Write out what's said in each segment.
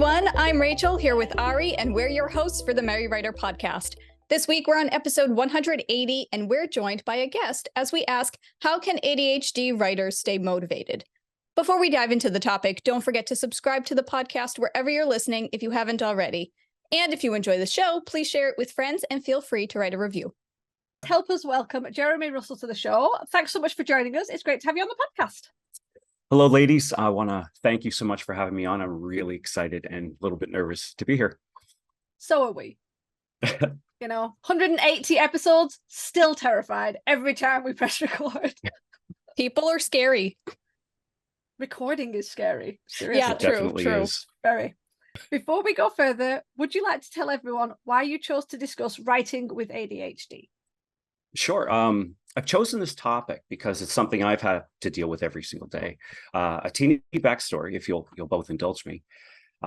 everyone. I'm Rachel here with Ari, and we're your hosts for the Merry Writer podcast. This week, we're on episode 180, and we're joined by a guest as we ask, how can ADHD writers stay motivated? Before we dive into the topic, don't forget to subscribe to the podcast wherever you're listening if you haven't already. And if you enjoy the show, please share it with friends and feel free to write a review. Help us welcome Jeremy Russell to the show. Thanks so much for joining us. It's great to have you on the podcast. Hello, ladies. I want to thank you so much for having me on. I'm really excited and a little bit nervous to be here. So are we. 180 episodes, still terrified every time we press record. People are scary. Recording is scary. Seriously. Yeah, true. Is. Very. Before we go further, would you like to tell everyone why you chose to discuss writing with ADHD? Sure. I've chosen this topic because it's something I've had to deal with every single day. A teeny backstory, if you'll both indulge me.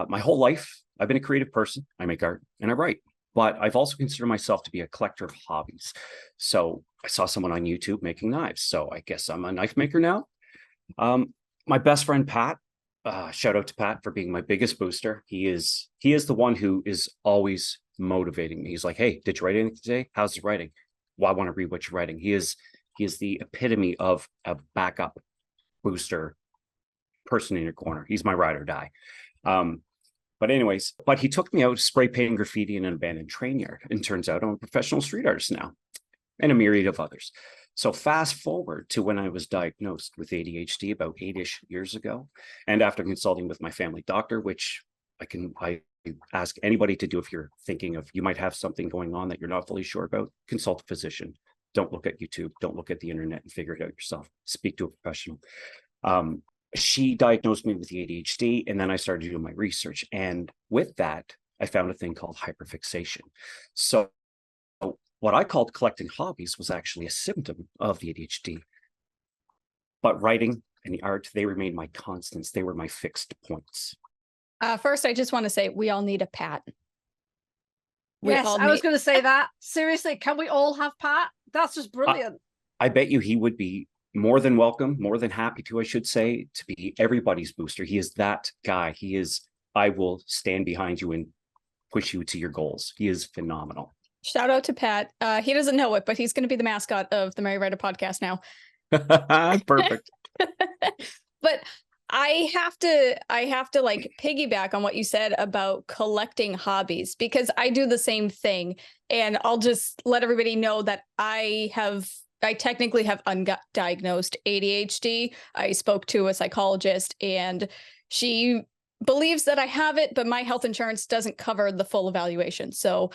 My whole life, I've been a creative person. I make art and I write, but I've also considered myself to be a collector of hobbies. So I saw someone on YouTube making knives, so I guess I'm a knife maker now. My best friend Pat, shout out to Pat for being my biggest booster. He is the one who is always motivating me. He's like, "Hey, did you write anything today? How's the writing? Well, I want to read what you're writing." He is the epitome of a backup booster person in your corner. He's my ride or die. But he took me out spray painting graffiti in an abandoned train yard. And turns out I'm a professional street artist now, and a myriad of others. So fast forward to when I was diagnosed with ADHD about 8-ish years ago. And after consulting with my family doctor, which I ask anybody to do if you're thinking of you might have something going on that you're not fully sure about, consult a physician. Don't look at YouTube. Don't look at the internet and figure it out yourself. Speak to a professional. She diagnosed me with the ADHD, and then I started doing my research. And with that, I found a thing called hyperfixation. So what I called collecting hobbies was actually a symptom of the ADHD. But writing and the art, they remained my constants. They were my fixed points. First, I just want to say we all need a Pat. I was going to say that. Seriously, can we all have Pat? That's just brilliant. I bet you he would be more than welcome, more than happy to, I should say, to be everybody's booster. He is that guy. He is, I will stand behind you and push you to your goals. He is phenomenal. Shout out to Pat. He doesn't know it, but he's going to be the mascot of the Merry Writer podcast now. Perfect. But I have to like piggyback on what you said about collecting hobbies, because I do the same thing. And I'll just let everybody know that I technically have undiagnosed ADHD. I spoke to a psychologist and she believes that I have it, but my health insurance doesn't cover the full evaluation. So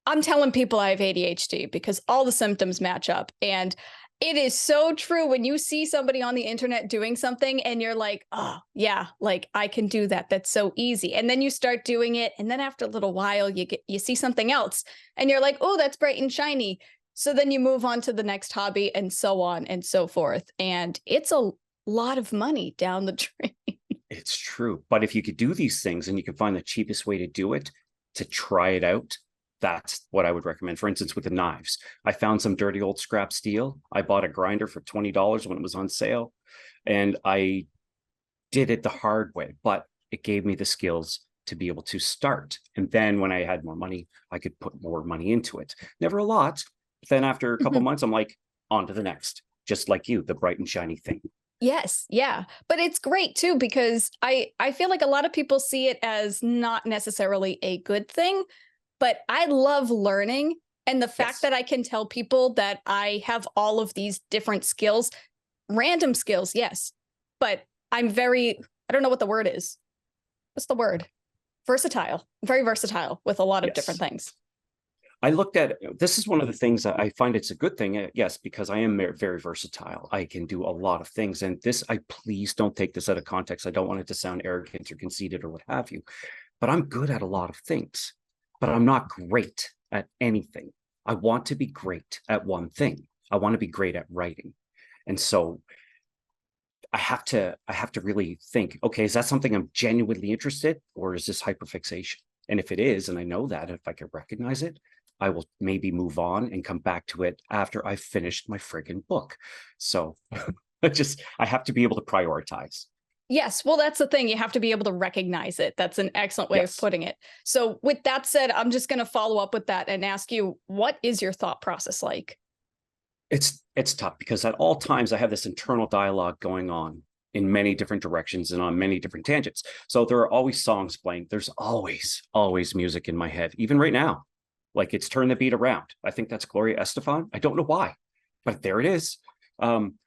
I'm telling people I have ADHD because all the symptoms match up. And it is so true when you see somebody on the internet doing something and you're like, oh yeah, like I can do that. That's so easy. And then you start doing it. And then after a little while, you see something else and you're like, oh, that's bright and shiny. So then you move on to the next hobby and so on and so forth. And it's a lot of money down the drain. It's true. But if you could do these things and you can find the cheapest way to do it, to try it out, that's what I would recommend. For instance, with the knives, I found some dirty old scrap steel. I bought a grinder for $20 when it was on sale, and I did it the hard way, but it gave me the skills to be able to start. And then when I had more money, I could put more money into it. Never a lot. But then after a couple months, I'm like, on to the next, just like you, the bright and shiny thing. Yes. Yeah. But it's great too, because I feel like a lot of people see it as not necessarily a good thing. But I love learning, and the fact that I can tell people that I have all of these different skills, random skills, yes, but I'm I don't know what the word is. What's the word? Versatile, very versatile with a lot of different things. I looked at, this is one of the things that I find it's a good thing. Yes, because I am very versatile. I can do a lot of things. And please don't take this out of context. I don't want it to sound arrogant or conceited or what have you, but I'm good at a lot of things. But I'm not great at anything. I want to be great at one thing. I want to be great at writing. And so I have to really think, okay, is that something I'm genuinely interested in, or is this hyperfixation? And if it is, and I know that, if I can recognize it, I will maybe move on and come back to it after I've finished my friggin' book. So I have to be able to prioritize. Yes, well, that's the thing. You have to be able to recognize it. That's an excellent way of Yes. putting it. So, with that said, I'm just going to follow up with that and ask you, what is your thought process like? It's tough because at all times I have this internal dialogue going on in many different directions and on many different tangents. So there are always songs playing. There's always music in my head, even right now. Like it's Turn the Beat Around. I think that's Gloria Estefan. I don't know why, but there it is. Um,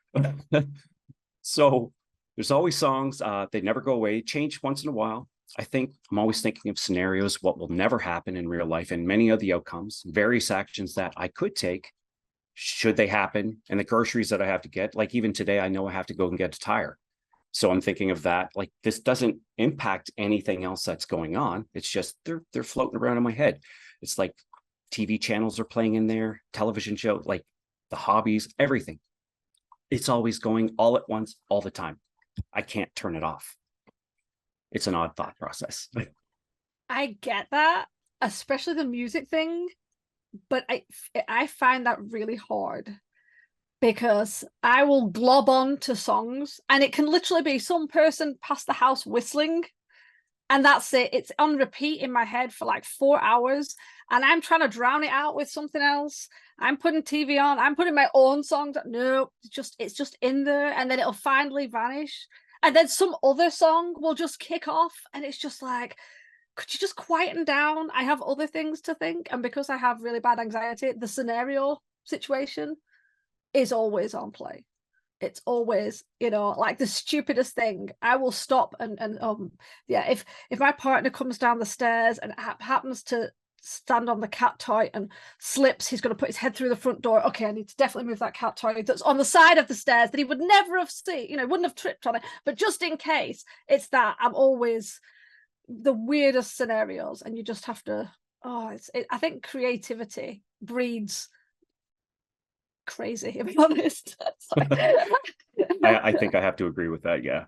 so there's always songs. They never go away, change once in a while. I think I'm always thinking of scenarios, what will never happen in real life, and many of the outcomes, various actions that I could take should they happen, and the groceries that I have to get. Like even today, I know I have to go and get a tire. So I'm thinking of that. Like this doesn't impact anything else that's going on. It's just they're floating around in my head. It's like TV channels are playing in there, television show, like the hobbies, everything. It's always going all at once, all the time. I can't turn it off. It's an odd thought process. I get that, especially the music thing, but I find that really hard because I will glob on to songs and it can literally be some person past the house whistling and that's it. It's on repeat in my head for like 4 hours and I'm trying to drown it out with something else. I'm putting TV on, I'm putting my own songs. No, it's just in there and then it'll finally vanish. And then some other song will just kick off and it's just like, could you just quieten down? I have other things to think. And because I have really bad anxiety, the scenario situation is always on play. It's always, like the stupidest thing. I will stop and yeah, if my partner comes down the stairs and happens to stand on the cat toy and slips, he's going to put his head through the front door. Okay, I need to definitely move that cat toy that's on the side of the stairs that he would never have seen, wouldn't have tripped on it. But just in case, it's that I'm always the weirdest scenarios and you just have to I think creativity breeds crazy, if I'm honest. I think I have to agree with that. Yeah.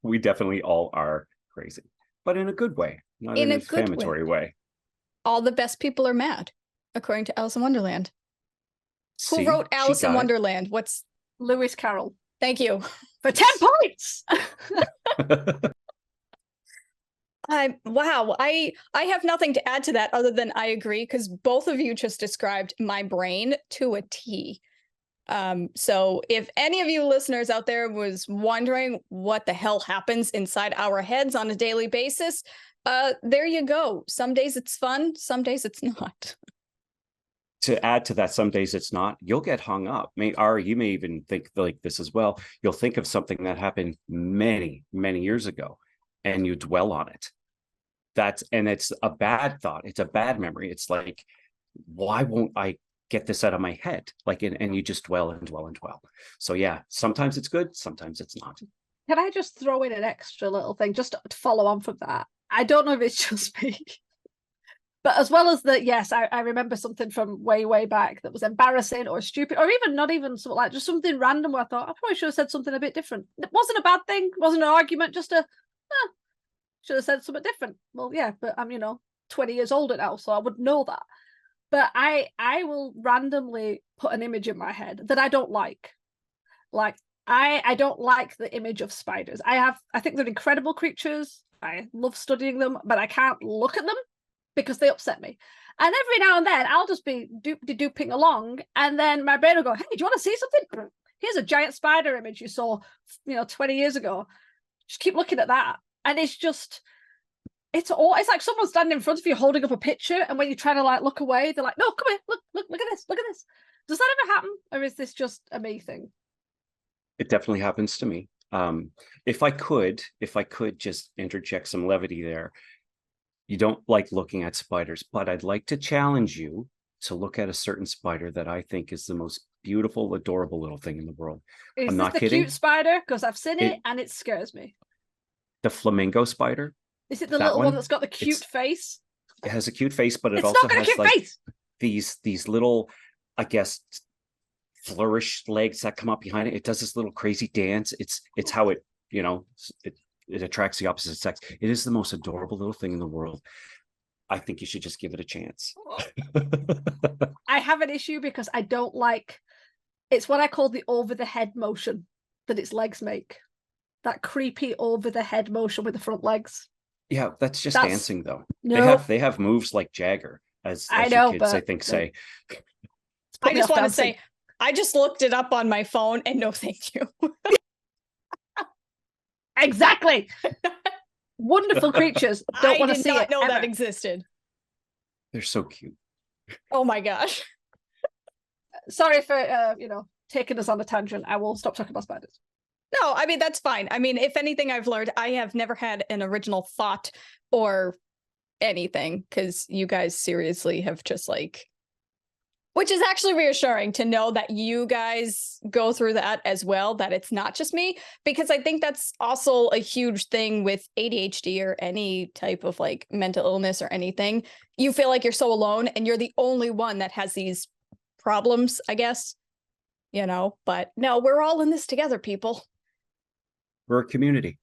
We definitely all are crazy, but in a good way, not in a defamatory way. All the best people are mad, according to Alice in Wonderland. See, who wrote Alice in Wonderland? What's Lewis Carroll? Thank you for 10 points. Wow, I have nothing to add to that other than I agree because both of you just described my brain to a T. So if any of you listeners out there was wondering what the hell happens inside our heads on a daily basis, there you go. Some days it's fun, some days it's not. To add to that, some days it's not. You'll get hung up. Ari, you may even think like this as well. You'll think of something that happened many, many years ago, and you dwell on it. And it's a bad thought. It's a bad memory. It's like, why won't I get this out of my head? Like, and you just dwell and dwell and dwell. So yeah, sometimes it's good, sometimes it's not. Can I just throw in an extra little thing just to follow on from that? I don't know if it's just me, but as well as that, yes, I remember something from way back that was embarrassing or stupid, or even not even something like just something random where I thought I probably should have said something a bit different. It wasn't a bad thing, it wasn't an argument, just should have said something different. Well, yeah, but I'm 20 years older now, so I would know that. But I will randomly put an image in my head that I don't like. Like I don't like the image of spiders. I think they're incredible creatures. I love studying them, but I can't look at them because they upset me. And every now and then I'll just be dooping along, and then my brain will go, "Hey, do you want to see something? Here's a giant spider image you saw, 20 years ago. Just keep looking at that." And it's like someone standing in front of you holding up a picture, and when you're trying to like look away, they're like, "No, come here, look at this, look at this." Does that ever happen, or is this just a me thing? It definitely happens to me. If I could just interject some levity there. You don't like looking at spiders, but I'd like to challenge you to look at a certain spider that I think is the most beautiful, adorable little thing in the world. Is I'm this not the kidding. Cute spider? Because I've seen it and it scares me. The flamingo spider. Is it the little one that's got the cute face? It has a cute face, but it it's also not got has a cute like face. these little, I guess, flourish legs that come up behind it. It does this little crazy dance. It's how it attracts the opposite sex. It is the most adorable little thing in the world. I think you should just give it a chance. I have an issue because I don't like, it's what I call the over the head motion that its legs make. that creepy over the head motion with the front legs. Yeah, that's just That's dancing though. no, They have moves like Jagger, I as your know, kids I but think say. it's I put me just off want to dancing. say, I just looked it up on my phone and no thank you. Exactly. Wonderful creatures. Don't I want to did see not it know that ever. existed. They're so cute. Oh my gosh. Sorry for taking us on a tangent. I will stop talking about spiders. No, I mean, that's fine. I mean, if anything I've learned, I have never had an original thought or anything because you guys seriously have just like, which is actually reassuring to know that you guys go through that as well, that it's not just me, because I think that's also a huge thing with ADHD or any type of like mental illness or anything. You feel like you're so alone and you're the only one that has these problems, I guess, but no, we're all in this together, people. We're a community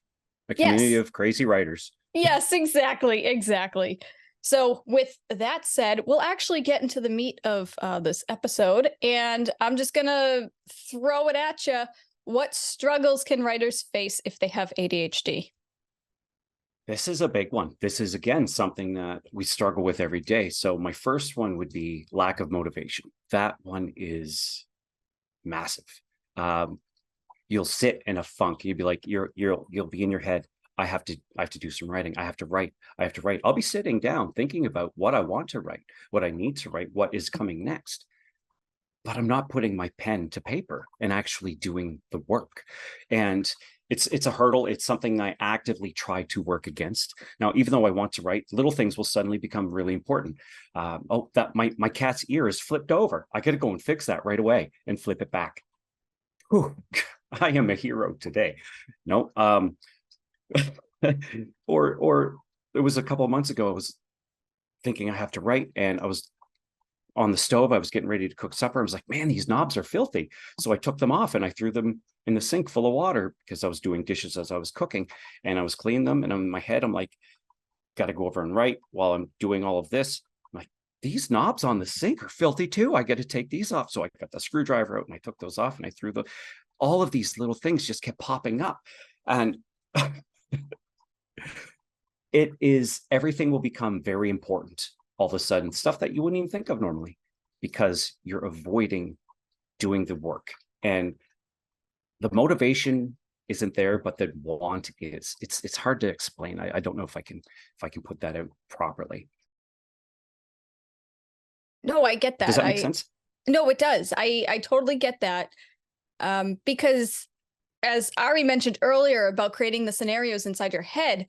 Yes. of crazy writers. Yes, exactly. Exactly. So, with that said, we'll actually get into the meat of this episode, and I'm just going to throw it at you. What struggles can writers face if they have ADHD? This is a big one. This is, again, something that we struggle with every day. So, my first one would be lack of motivation. That one is massive. You'll sit in a funk. You'll be like, you'll be in your head. I have to do some writing. I have to write. I'll be sitting down thinking about what I want to write, what I need to write, what is coming next. But I'm not putting my pen to paper and actually doing the work. And it's a hurdle. It's something I actively try to work against. Now, even though I want to write, little things will suddenly become really important. That my cat's ear is flipped over. I got to go and fix that right away and flip it back. Whew, I am a hero today. No, or it was a couple of months ago. I was thinking I have to write, and I was on the stove. I was getting ready to cook supper. I was like, man, these knobs are filthy. So I took them off and I threw them in the sink full of water because I was doing dishes as I was cooking, and I was cleaning them. And in my head, I'm like, got to go over and write while I'm doing all of this. I'm like, these knobs on the sink are filthy too. I got to take these off. So I got the screwdriver out and I took those off and I threw the. All of these little things just kept popping up, and it is, everything will become very important all of a sudden, stuff that you wouldn't even think of normally, because you're avoiding doing the work. And the motivation isn't there, but the want is. It's hard to explain. I don't know if I can put that out properly. No, I get that. Does that make sense? No, it does. I totally get that. Because as Ari mentioned earlier about creating the scenarios inside your head,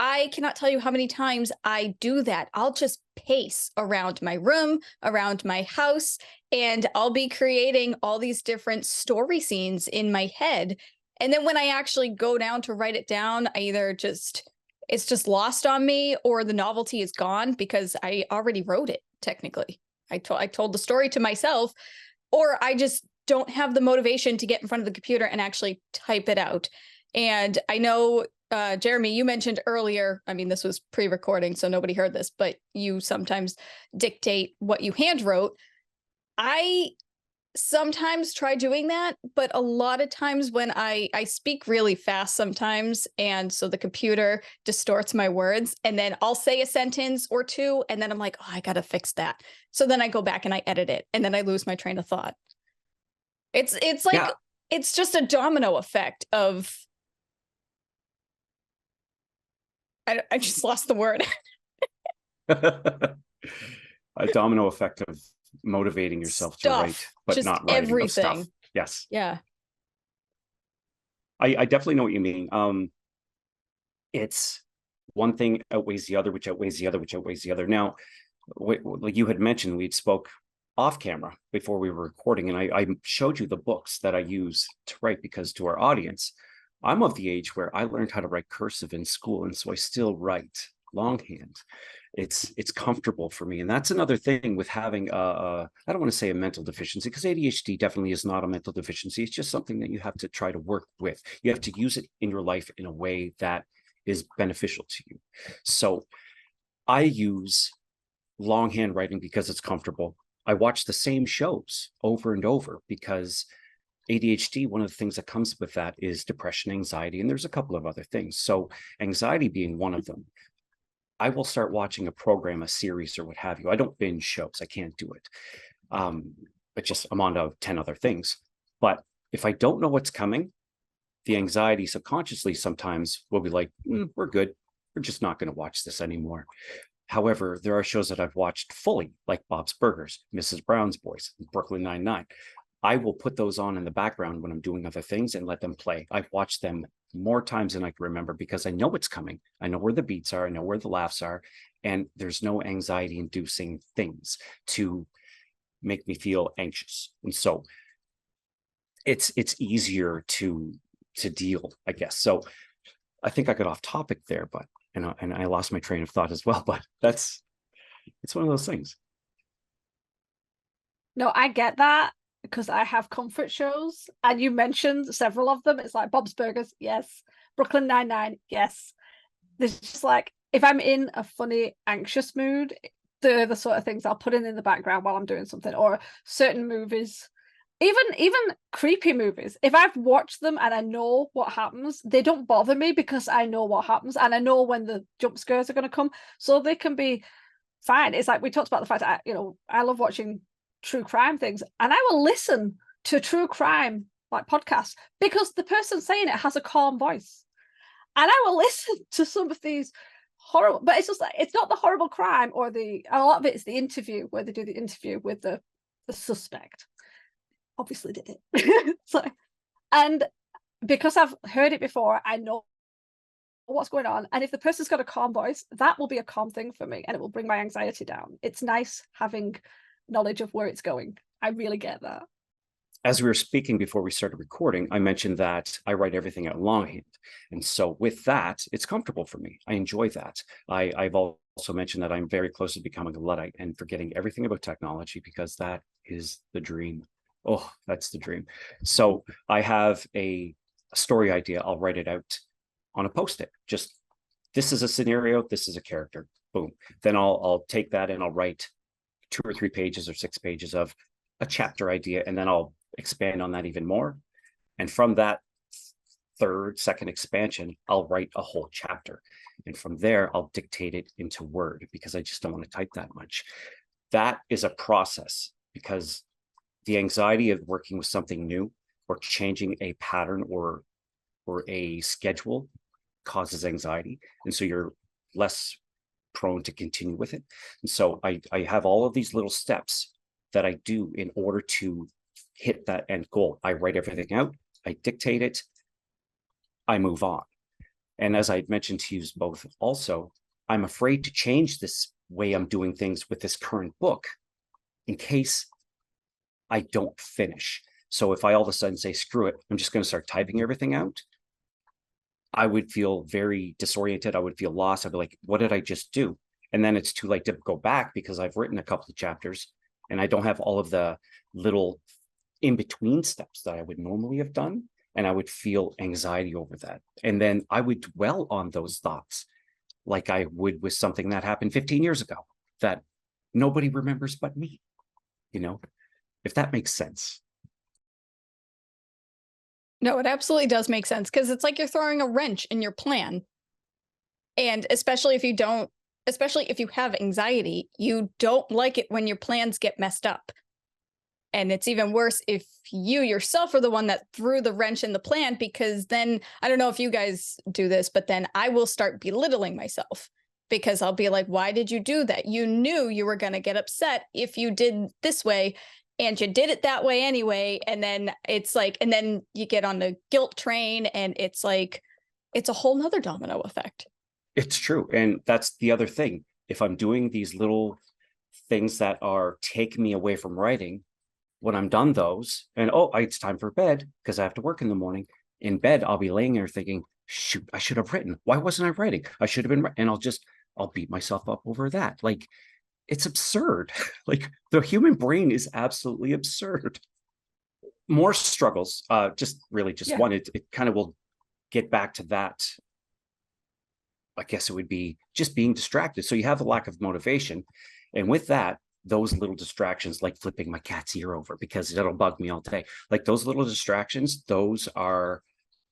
I cannot tell you how many times I do that. I'll just pace around my room, around my house, and I'll be creating all these different story scenes in my head. And then when I actually go down to write it down, it's just lost on me, or the novelty is gone because I already wrote it, technically. I told the story to myself, or I just don't have the motivation to get in front of the computer and actually type it out. And I know, Jeremy, you mentioned earlier, I mean, this was pre-recording, so nobody heard this, but you sometimes dictate what you hand wrote. I sometimes try doing that, but a lot of times when I speak really fast sometimes, and so the computer distorts my words, and then I'll say a sentence or two, and then I'm like, oh, I gotta fix that. So then I go back and I edit it, and then I lose my train of thought. It's like, Yeah. it's just a domino effect of, I just lost the word. A domino effect of motivating yourself to write, but just not writing everything. of stuff. Yes. Yeah. I definitely know what you mean. It's one thing outweighs the other, which outweighs the other, which outweighs the other. Now, like you had mentioned, we'd spoke off camera before we were recording, and I showed you the books that I use to write, because to our audience, I'm of the age where I learned how to write cursive in school, and so I still write longhand. It's comfortable for me, and that's another thing with having I don't want to say a mental deficiency, because ADHD definitely is not a mental deficiency. It's just something that you have to try to work with. You have to use it in your life in a way that is beneficial to you. So I use longhand writing because it's comfortable. I watch the same shows over and over because ADHD, one of the things that comes with that is depression, anxiety, and there's a couple of other things. So anxiety being one of them. I will start watching a program, a series, or what have you. I don't binge shows. I can't do it. But just I'm on to 10 other things. But if I don't know what's coming, the anxiety subconsciously sometimes will be like, we're good. We're just not going to watch this anymore. However, there are shows that I've watched fully, like Bob's Burgers, Mrs. Brown's Boys, Brooklyn Nine-Nine. I will put those on in the background when I'm doing other things and let them play. I've watched them more times than I can remember because I know what's coming. I know where the beats are. I know where the laughs are. And there's no anxiety-inducing things to make me feel anxious. And so it's easier to deal, I guess. So I think I got off topic there, but and I lost my train of thought as well. But it's one of those things. No, I get that because I have comfort shows, and you mentioned several of them. It's like Bob's Burgers, yes. Brooklyn Nine-Nine, yes. There's just like, if I'm in a funny, anxious mood, they're the sort of things I'll put in the background while I'm doing something, or certain movies. Even creepy movies, if I've watched them and I know what happens, they don't bother me because I know what happens and I know when the jump scares are going to come, so they can be fine. It's like we talked about the fact that I love watching true crime things, and I will listen to true crime like podcasts because the person saying it has a calm voice, and I will listen to some of these horrible, but it's just like, it's not the horrible crime or a lot of it is the interview where they do the interview with the suspect. Obviously did it. So, and because I've heard it before, I know what's going on. And if the person's got a calm voice, that will be a calm thing for me and it will bring my anxiety down. It's nice having knowledge of where it's going. I really get that. As we were speaking before we started recording, I mentioned that I write everything out longhand. And so with that, it's comfortable for me. I enjoy that. I've also mentioned that I'm very close to becoming a Luddite and forgetting everything about technology because that is the dream. Oh, that's the dream. So I have a story idea. I'll write it out on a Post-it. Just, this is a scenario. This is a character. Boom. Then I'll take that and I'll write 2 or 3 pages or 6 pages of a chapter idea. And then I'll expand on that even more. And from that second expansion, I'll write a whole chapter. And from there, I'll dictate it into Word because I just don't want to type that much. That is a process because the anxiety of working with something new or changing a pattern or a schedule causes anxiety. And so you're less prone to continue with it. And so I have all of these little steps that I do in order to hit that end goal. I write everything out, I dictate it, I move on. And as I mentioned to you both also, I'm afraid to change this way I'm doing things with this current book in case I don't finish. So if I all of a sudden say, screw it, I'm just going to start typing everything out, I would feel very disoriented. I would feel lost. I'd be like, what did I just do? And then it's too late to go back because I've written a couple of chapters and I don't have all of the little in-between steps that I would normally have done. And I would feel anxiety over that. And then I would dwell on those thoughts like I would with something that happened 15 years ago that nobody remembers but me, if that makes sense. No, it absolutely does make sense because it's like you're throwing a wrench in your plan. And especially if you have anxiety, you don't like it when your plans get messed up. And it's even worse if you yourself are the one that threw the wrench in the plan, because then, I don't know if you guys do this, but then I will start belittling myself because I'll be like, why did you do that? You knew you were going to get upset if you did this way. And you did it that way anyway. And then it's like, and then you get on the guilt train and it's like, it's a whole nother domino effect. It's true. And that's the other thing. If I'm doing these little things that are taking me away from writing, when I'm done those and, it's time for bed because I have to work in the morning, in bed, I'll be laying there thinking, shoot, I should have written. Why wasn't I writing? I should have been, and I'll beat myself up over that. Like, it's absurd. Like, the human brain is absolutely absurd. More struggles, just one. It kind of will get back to that. I guess it would be just being distracted. So you have a lack of motivation. And with that, those little distractions, like flipping my cat's ear over because it'll bug me all day, like those little distractions, those are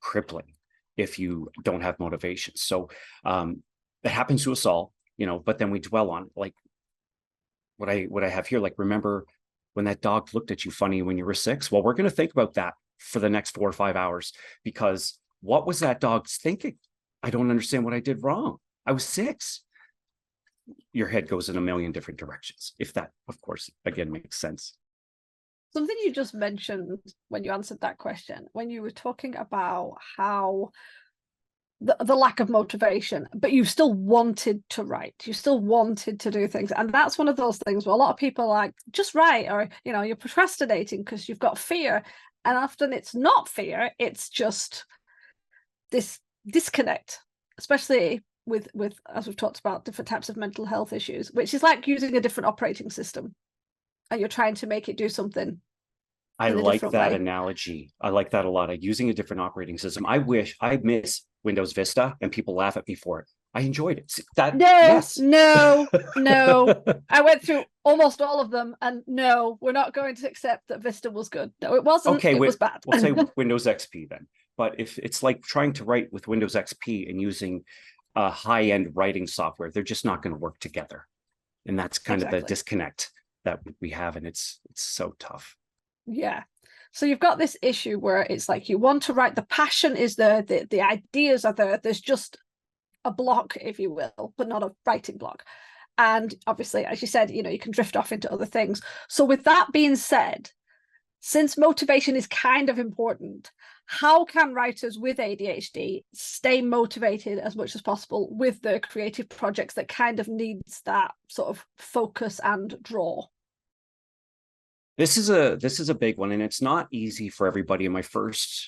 crippling if you don't have motivation. So it happens to us all, but then we dwell on like what I have here, like, remember when that dog looked at you funny when you were 6? Well, we're going to think about that for the next 4 or 5 hours, because what was that dog's thinking? I don't understand what I did wrong. I was 6. Your head goes in a million different directions, if that, of course, again, makes sense. Something you just mentioned when you answered that question, when you were talking about how the lack of motivation, but you still wanted to write, you still wanted to do things. And that's one of those things where a lot of people are like, just write, or, you're procrastinating because you've got fear. And often it's not fear, it's just this disconnect, especially with as we've talked about, different types of mental health issues, which is like using a different operating system and you're trying to make it do something. I like that analogy. I like that a lot. Using a different operating system. I miss Windows Vista, and people laugh at me for it. I enjoyed it. No. I went through almost all of them, and no, we're not going to accept that Vista was good. No, it wasn't. Okay, it was bad. We'll say Windows XP then. But if it's like trying to write with Windows XP and using a high-end writing software, they're just not going to work together. And that's kind of the disconnect that we have, and it's so tough. Yeah. So you've got this issue where it's like you want to write, the passion is there, the ideas are there, there's just a block, if you will, but not a writing block. And obviously, as you said, you can drift off into other things. So with that being said, since motivation is kind of important, how can writers with ADHD stay motivated as much as possible with their creative projects that kind of needs that sort of focus and draw? This is a big one, and it's not easy for everybody. And my first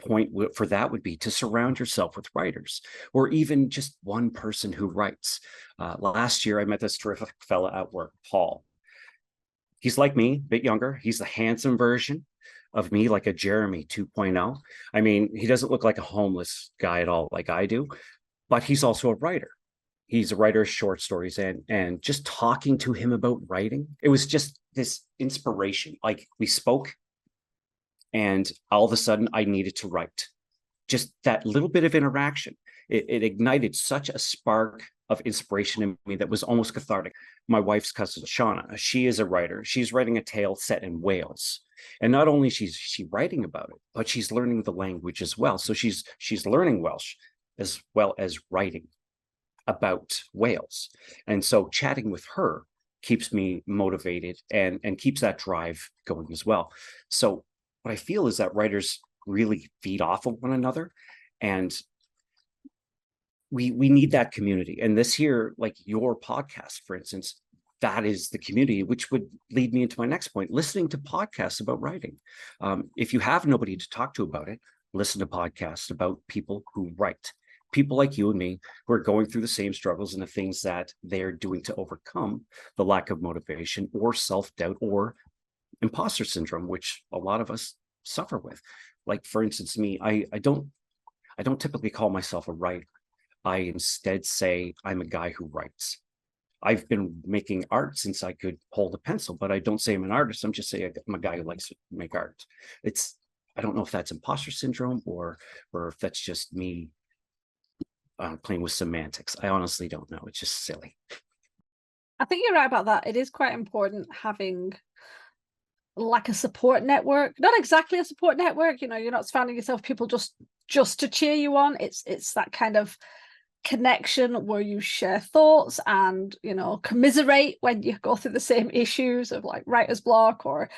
point for that would be to surround yourself with writers, or even just one person who writes. Last year, I met this terrific fella at work, Paul. He's like me, a bit younger. He's the handsome version of me, like a Jeremy 2.0. I mean, he doesn't look like a homeless guy at all, like I do, but he's also a writer. He's a writer of short stories, and just talking to him about writing, it was just this inspiration. Like, we spoke, and all of a sudden I needed to write. Just that little bit of interaction, it ignited such a spark of inspiration in me that was almost cathartic. My wife's cousin, Shauna, she is a writer. She's writing a tale set in Wales. And not only is she writing about it, but she's learning the language as well. So she's learning Welsh as well as writing about Wales. And so chatting with her keeps me motivated and keeps that drive going as well. So what I feel is that writers really feed off of one another, and we need that community. And this here, like your podcast, for instance, that is the community, which would lead me into my next point, listening to podcasts about writing. If you have nobody to talk to about it, listen to podcasts about people who write. People like you and me who are going through the same struggles and the things that they're doing to overcome the lack of motivation or self-doubt or imposter syndrome, which a lot of us suffer with. Like, for instance, me, I don't typically call myself a writer. I instead say I'm a guy who writes. I've been making art since I could hold a pencil, but I don't say I'm an artist. I'm just saying I'm a guy who likes to make art. I don't know if that's imposter syndrome or if that's just me playing with semantics. I honestly don't know. It's just silly. I think you're right about that. It is quite important having like a support network. Not exactly a support network, you're not surrounding yourself with people just to cheer you on. It's that kind of connection where you share thoughts and commiserate when you go through the same issues of like writer's block or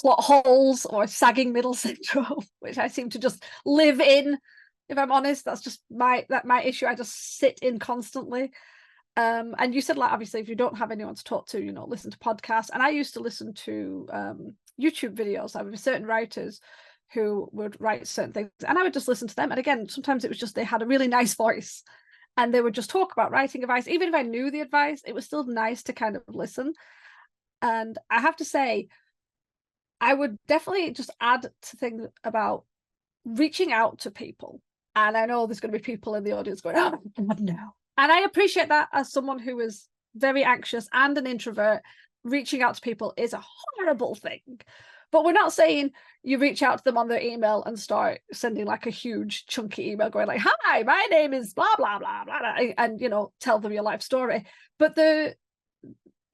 plot holes or sagging middle syndrome, which I seem to just live in. If I'm honest, that's just my issue. I just sit in constantly. And you said, like, obviously, if you don't have anyone to talk to, listen to podcasts. And I used to listen to YouTube videos. I have certain writers who would write certain things, and I would just listen to them. And again, sometimes it was just they had a really nice voice, and they would just talk about writing advice. Even if I knew the advice, it was still nice to kind of listen. And I have to say, I would definitely just add to things about reaching out to people. And I know there's going to be people in the audience going, oh, God, no. And I appreciate that as someone who is very anxious and an introvert. reaching out to people is a horrible thing. But we're not saying you reach out to them on their email and start sending like a huge chunky email going like, hi, my name is blah, blah, blah, blah, and, you know, tell them your life story. But there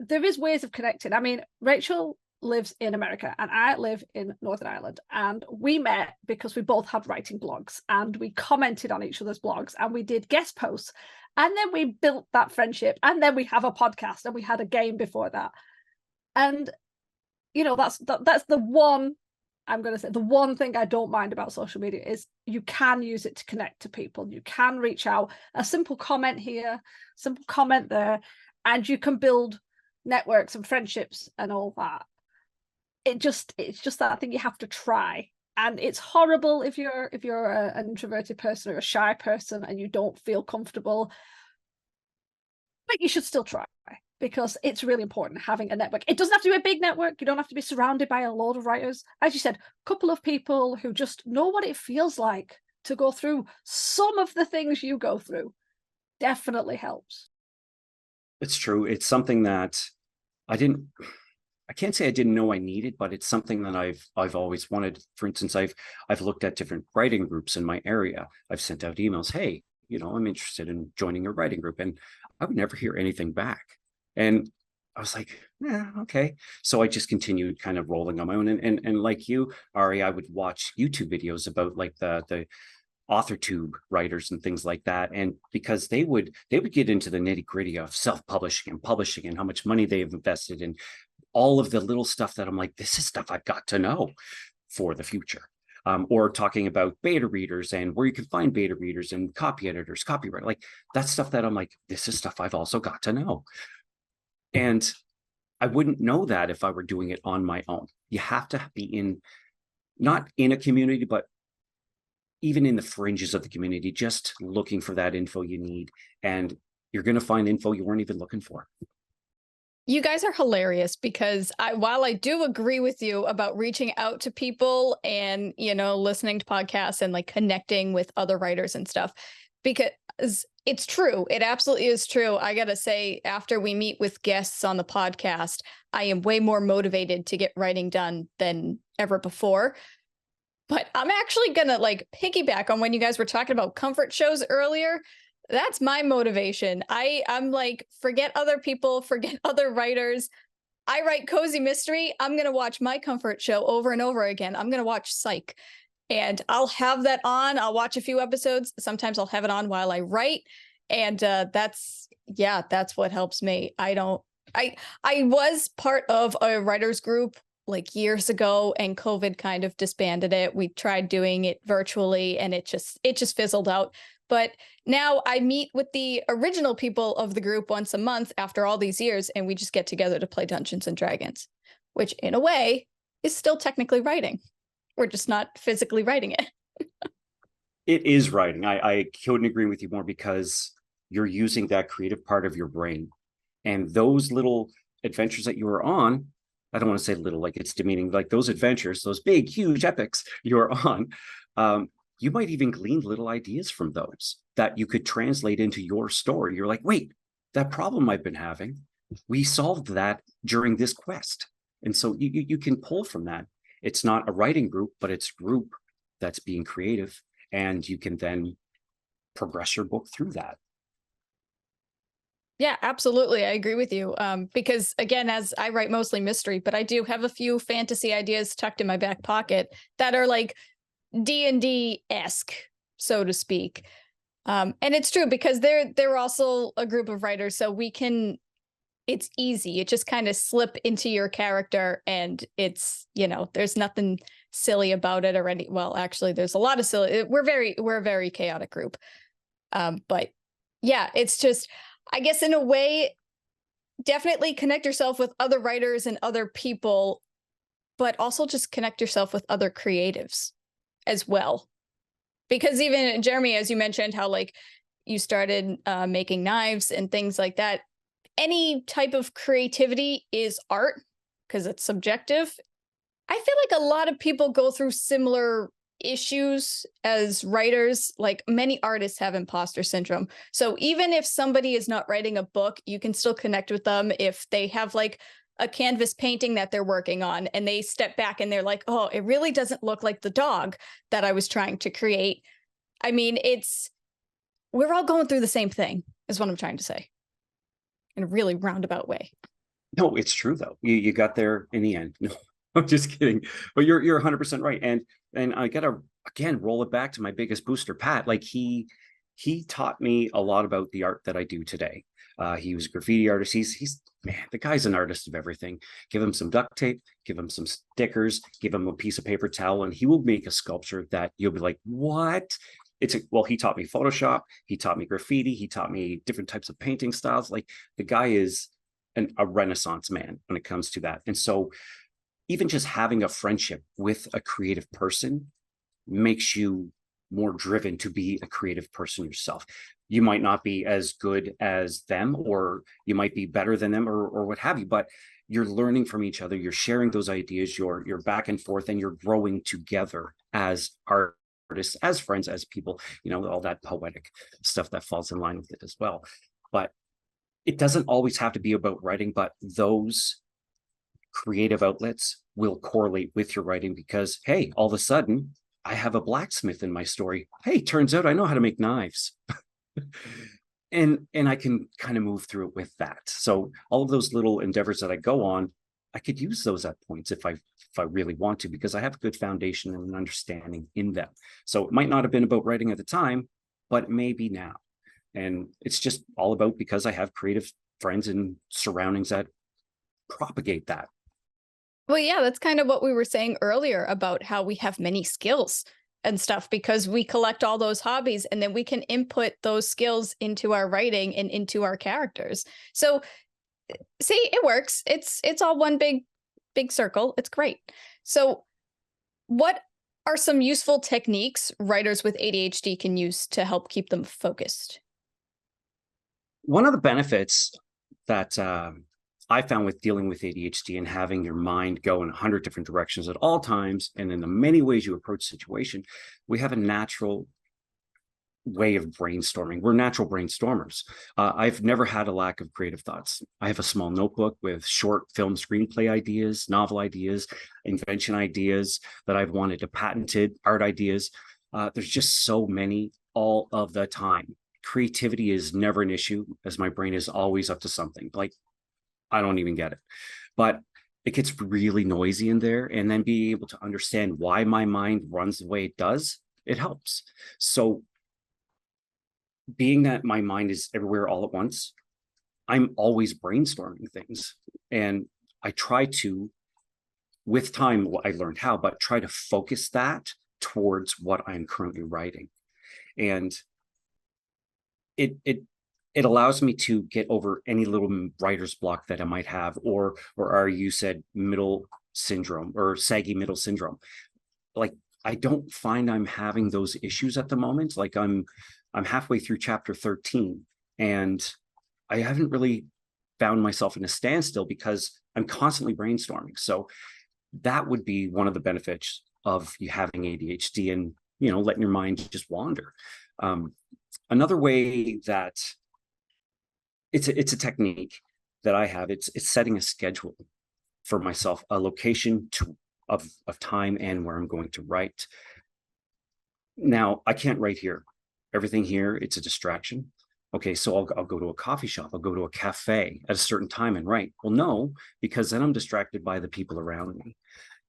is ways of connecting. I mean, Rachel lives in America and I live in Northern Ireland, and we met because we both had writing blogs and we commented on each other's blogs and we did guest posts, and then we built that friendship, and then we have a podcast and we had a game before that. And you know, that's the one, I'm going to say, the one thing I don't mind about social media is you can use it to connect to people. You can reach out, a simple comment here, simple comment there, and you can build networks and friendships and all that. It's just that thing you have to try. And it's horrible if you're an introverted person or a shy person and you don't feel comfortable, but you should still try, because it's really important having a network. It doesn't have to be a big network. You don't have to be surrounded by a load of writers. As you said, a couple of people who just know what it feels like to go through some of the things you go through definitely helps. It's true. It's something that I can't say I didn't know I needed, but it's something that I've always wanted. For instance, I've looked at different writing groups in my area. I've sent out emails, hey, you know, I'm interested in joining a writing group, and I would never hear anything back. And I was like, yeah, okay. So I just continued kind of rolling on my own. And like you, Ari, I would watch YouTube videos about like the AuthorTube writers and things like that. And because they would get into the nitty-gritty of self-publishing and publishing and how much money they have invested in all of the little stuff that I'm like, this is stuff I've got to know for the future. Or talking about beta readers and where you can find beta readers and copy editors, copyright, like that's stuff that I'm like, this is stuff I've also got to know. And I wouldn't know that if I were doing it on my own. You have to be not in a community, but even in the fringes of the community, just looking for that info you need. And you're going to find info you weren't even looking for. You guys are hilarious, because while I do agree with you about reaching out to people and, you know, listening to podcasts and like connecting with other writers and stuff, because it's true. It absolutely is true. I got to say, after we meet with guests on the podcast, I am way more motivated to get writing done than ever before. But I'm actually going to like piggyback on when you guys were talking about comfort shows earlier. That's my motivation. I'm like, forget other people, forget other writers. I write cozy mystery. I'm going to watch my comfort show over and over again. I'm going to watch Psych. And I'll have that on. I'll watch a few episodes. Sometimes I'll have it on while I write. And that's what helps me. I was part of a writers group like years ago, and COVID kind of disbanded it. We tried doing it virtually and it just fizzled out. But now I meet with the original people of the group once a month after all these years, and we just get together to play Dungeons and Dragons, which in a way is still technically writing. We're just not physically writing it. It is writing. I couldn't agree with you more, because you're using that creative part of your brain. And those little adventures that you were on, I don't want to say little, like it's demeaning, like those adventures, those big, huge epics you're on, you might even glean little ideas from those that you could translate into your story. You're like, wait, that problem I've been having, we solved that during this quest. And so you can pull from that. It's not a writing group, but it's a group that's being creative, and you can then progress your book through that. Yeah, absolutely. I agree with you. Because again, as I write mostly mystery, but I do have a few fantasy ideas tucked in my back pocket that are like D&D-esque, so to speak. And it's true, because they're also a group of writers, so it's easy. It just kind of slip into your character, and it's, you know, there's nothing silly about it or well, actually there's a lot of silly. We're a very chaotic group. But yeah, it's just, I guess in a way, definitely connect yourself with other writers and other people, but also just connect yourself with other creatives as well. Because even Jeremy, as you mentioned, how like you started making knives and things like that, any type of creativity is art because it's subjective. I feel like a lot of people go through similar issues as writers. Like many artists have imposter syndrome. So even if somebody is not writing a book, you can still connect with them if they have like a canvas painting that they're working on and they step back and they're like, oh, it really doesn't look like the dog that I was trying to create. I mean, we're all going through the same thing, is what I'm trying to say, in a really roundabout way. No, it's true though. You got there in the end. No, I'm just kidding. But you're 100% right. And I gotta again roll it back to my biggest booster, Pat. Like he taught me a lot about the art that I do today. He was a graffiti artist. He's man, the guy's an artist of everything. Give him some duct tape, give him some stickers, give him a piece of paper towel, and he will make a sculpture that you'll be like, what? Well, he taught me Photoshop, he taught me graffiti, he taught me different types of painting styles. Like the guy is a renaissance man when it comes to that. And so even just having a friendship with a creative person makes you more driven to be a creative person yourself. You might not be as good as them, or you might be better than them, or what have you, but you're learning from each other, you're sharing those ideas, you're back and forth, and you're growing together as artists, as friends, as people, all that poetic stuff that falls in line with it as well. But it doesn't always have to be about writing, but those creative outlets will correlate with your writing because, hey, all of a sudden, I have a blacksmith in my story. Hey, turns out I know how to make knives. and I can kind of move through it with that. So all of those little endeavors that I go on, I could use those at points if I really want to, because I have a good foundation and an understanding in them. So it might not have been about writing at the time, but maybe now. And it's just all about because I have creative friends and surroundings that propagate that. Well, yeah, that's kind of what we were saying earlier about how we have many skills and stuff because we collect all those hobbies and then we can input those skills into our writing and into our characters. So see, it works. It's all one big circle. It's great. So what are some useful techniques writers with ADHD can use to help keep them focused? One of the benefits that I found with dealing with ADHD and having your mind go in 100 different directions at all times, and in the many ways you approach situation, we have a natural way of brainstorming. We're natural brainstormers. I've never had a lack of creative thoughts. I have a small notebook with short film screenplay ideas, novel ideas, invention ideas that I've wanted to patented, art ideas. There's just so many all of the time. Creativity is never an issue, as my brain is always up to something. Like, I don't even get it. But it gets really noisy in there, and then being able to understand why my mind runs the way it does, it helps. So being that my mind is everywhere all at once, I'm always brainstorming things. And I try to, with time, I learned how, but try to focus that towards what I'm currently writing. And it allows me to get over any little writer's block that I might have, or you said middle syndrome or saggy middle syndrome. Like, I don't find I'm having those issues at the moment. Like I'm halfway through chapter 13 and I haven't really found myself in a standstill because I'm constantly brainstorming. So that would be one of the benefits of you having ADHD and, letting your mind just wander. Another way that it's a technique that I have, it's setting a schedule for myself, a location of time and where I'm going to write. Now, I can't write here. Everything here, it's a distraction. Okay, so I'll go to a coffee shop, I'll go to a cafe at a certain time and write. Well, no, because then I'm distracted by the people around me.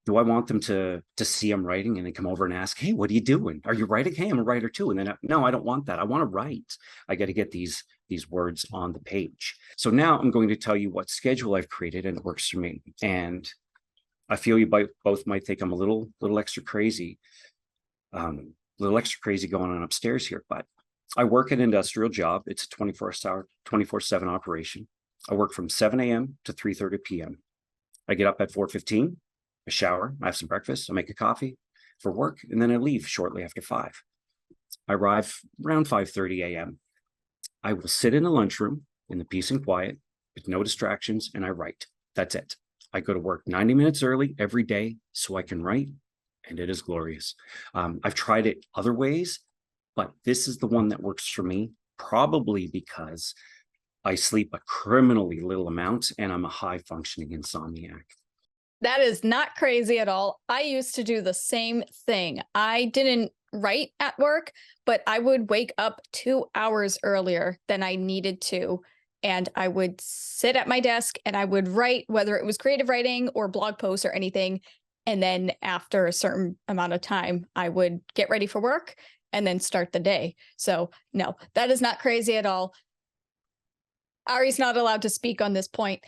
Do I want them to see I'm writing and then come over and ask, hey, what are you doing? Are you writing? Hey, I'm a writer too. And then, no, I don't want that. I want to write. I got to get these words on the page. So now I'm going to tell you what schedule I've created and it works for me. And I feel you both might think I'm a little extra crazy, going on upstairs here, but I work an industrial job. It's a 24/7 operation. I work from 7 a.m. to 3:30 p.m. I get up at 4:15. I shower, I have some breakfast, I make a coffee for work, and then I leave shortly after 5. I arrive around 5:30 a.m. I will sit in the lunchroom in the peace and quiet with no distractions, and I write. That's it. I go to work 90 minutes early every day so I can write, and it is glorious. I've tried it other ways, but this is the one that works for me, probably because I sleep a criminally little amount, and I'm a high functioning insomniac. That is not crazy at all. I used to do the same thing. I didn't write at work, but I would wake up 2 hours earlier than I needed to. And I would sit at my desk and I would write, whether it was creative writing or blog posts or anything. And then after a certain amount of time, I would get ready for work and then start the day. So, no, that is not crazy at all. Ari's not allowed to speak on this point,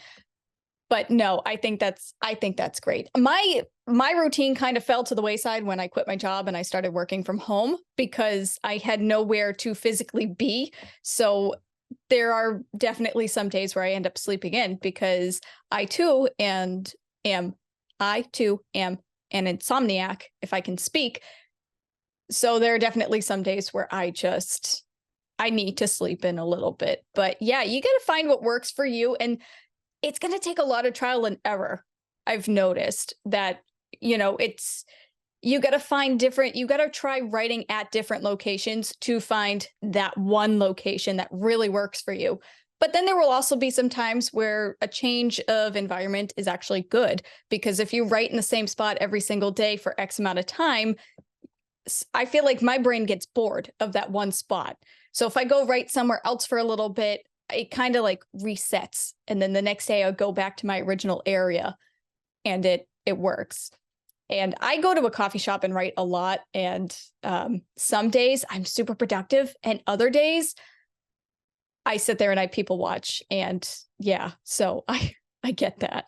but no, I think that's great. My routine kind of fell to the wayside when I quit my job and I started working from home because I had nowhere to physically be. So there are definitely some days where I end up sleeping in because I too am an insomniac, if I can speak. So there are definitely some days where I need to sleep in a little bit. But yeah, you got to find what works for you. And it's going to take a lot of trial and error. I've noticed that, you got to try writing at different locations to find that one location that really works for you. But then there will also be some times where a change of environment is actually good, because if you write in the same spot every single day for X amount of time, I feel like my brain gets bored of that one spot. So if I go write somewhere else for a little bit, it kind of like resets. And then the next day I'll go back to my original area and it works. And I go to a coffee shop and write a lot. And some days I'm super productive and other days I sit there and I people watch. And yeah, so I get that.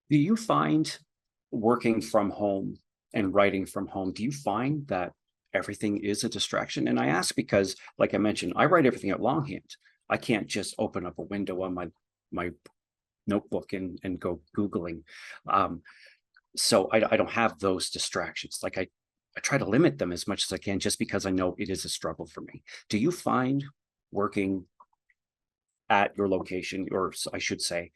Do you find working from home and writing from home, do you find that everything is a distraction? And I ask because, like I mentioned, I write everything out longhand. I can't just open up a window on my notebook and go Googling. So I don't have those distractions. Like I try to limit them as much as I can, just because I know it is a struggle for me. Do you find working at your location, or I should say,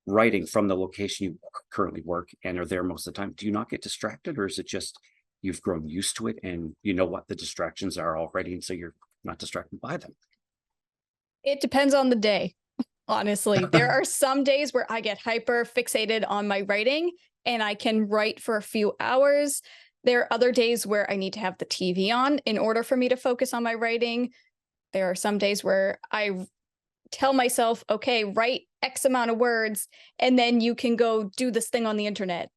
writing from the location you currently work and are there most of the time, do you not get distracted, or is it just you've grown used to it and you know what the distractions are already, and so you're not distracted by them? It depends on the day. Honestly, there are some days where I get hyper fixated on my writing and I can write for a few hours. There are other days where I need to have the TV on in order for me to focus on my writing. There are some days where I tell myself, okay, write X amount of words, and then you can go do this thing on the internet,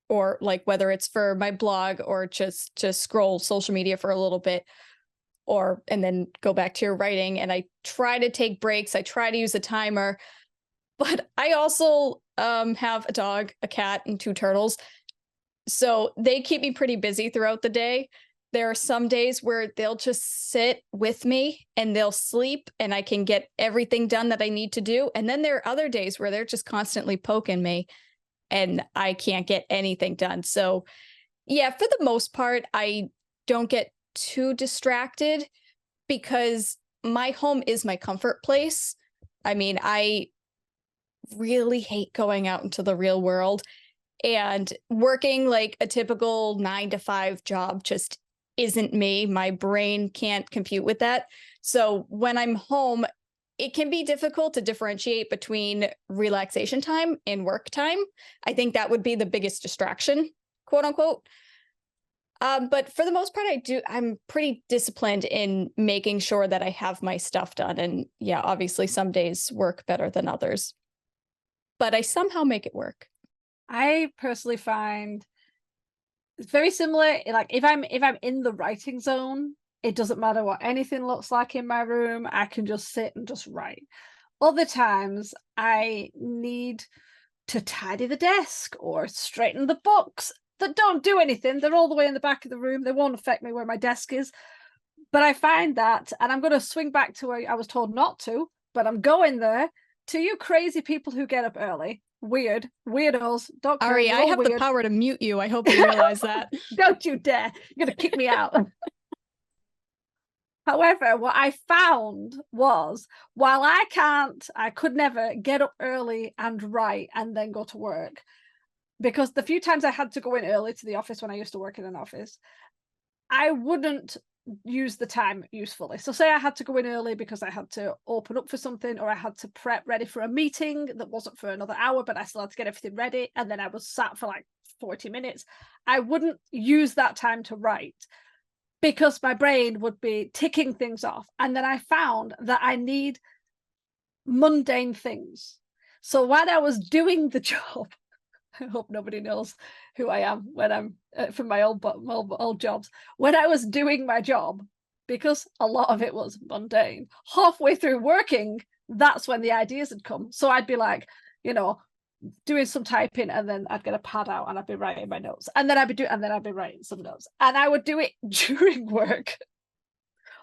or like whether it's for my blog or just to scroll social media for a little bit, and then go back to your writing. And I try to take breaks. I try to use a timer, but I also have a dog, a cat, and 2 turtles. So they keep me pretty busy throughout the day. There are some days where they'll just sit with me and they'll sleep and I can get everything done that I need to do. And then there are other days where they're just constantly poking me and I can't get anything done. So yeah, for the most part, I don't get too distracted because my home is my comfort place. I mean, I really hate going out into the real world, and working like a typical 9 to 5 job just isn't me. My brain can't compute with that. So when I'm home, it can be difficult to differentiate between relaxation time and work time. I think that would be the biggest distraction, quote unquote. But for the most part, I'm pretty disciplined in making sure that I have my stuff done. And yeah, obviously some days work better than others, but I somehow make it work. I personally find it's very similar. Like if I'm in the writing zone, it doesn't matter what anything looks like in my room. I can just sit and just write. Other times I need to tidy the desk or straighten the books that don't do anything. They're all the way in the back of the room. They won't affect me where my desk is. But I find that, and I'm going to swing back to where I was told not to, but I'm going there. To you crazy people who get up early, weirdos, don't care. Ari, I have the power to mute you. I hope you realize that. Don't you dare. You're going to kick me out. However, what I found was, while I could never get up early and write and then go to work, because the few times I had to go in early to the office when I used to work in an office, I wouldn't use the time usefully. So say I had to go in early because I had to open up for something, or I had to prep ready for a meeting that wasn't for another hour, but I still had to get everything ready. And then I was sat for like 40 minutes. I wouldn't use that time to write because my brain would be ticking things off. And then I found that I need mundane things. So while I was doing the job, I hope nobody knows who I am when I'm from my old jobs. When I was doing my job, because a lot of it was mundane, halfway through working, that's when the ideas had come. So I'd be like, you know, doing some typing, and then I'd get a pad out and I'd be writing my notes, and then I'd be writing some notes, and I would do it during work.